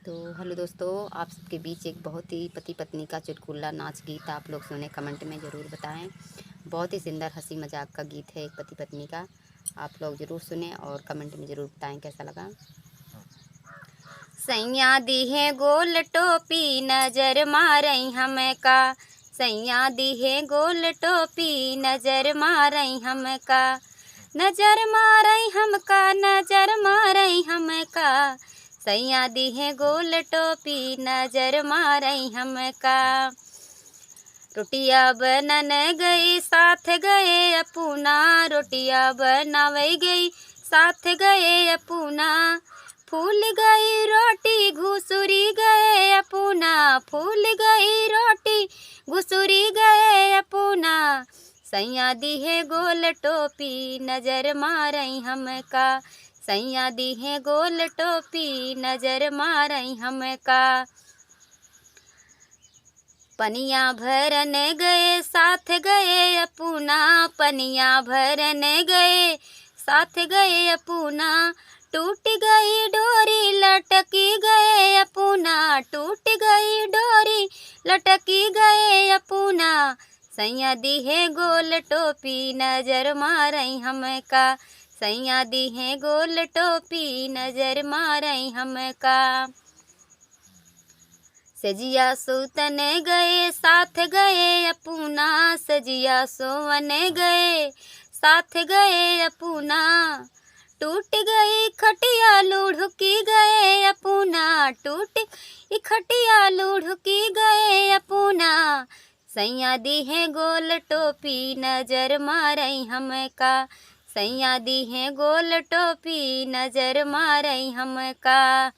तो हेलो दोस्तों, आप सबके बीच एक बहुत ही पति पत्नी का चुटकुला नाच गीत आप लोग सुने, कमेंट में ज़रूर बताएं। बहुत ही सुंदर हंसी मजाक का गीत है एक पति पत्नी का। आप लोग ज़रूर सुने और कमेंट में ज़रूर बताएं कैसा लगा। सैया दी है गोल टोपी नजर मारई हमका, सैया दी है गोल टोपी नजर मारई हमका, नजर मारई हमका, नजर मारई हमका, सैया दी है गोल टोपी नजर मारई हमका। रोटिया बनन गई साथ गए अपूना, रोटिया बनावई गई साथ गए अपूना, फूल गई रोटी घुसुरी गए अपूना, फूल गई रोटी घुसुरी गए अपूना, सैया दी है गोल टोपी नजर मारई हमका, सैया दी है गोल टोपी नजर मारई हमका। पनिया भरन गए साथ गए अपूना, पनिया भरन गए साथ गए अपूना, टूट गई डोरी लटकी गए अपूना, टूट गई डोरी लटकी गए अपूना, सैया दी है गोल टोपी नजर मारई हमका, सैया दी है गोल टोपी नजर मारई हमका। सजिया सोतन गए साथ गए अपूना, सजिया सोवन गए साथ गए अपूना, टूट गई खटिया लुढ़की गए अपूना, टूट खटिया लुढ़की गए अपूना, सैया दी है गोल टोपी नजर मारई हमका, सैया दी है गोल टोपी नजर मारई हमका।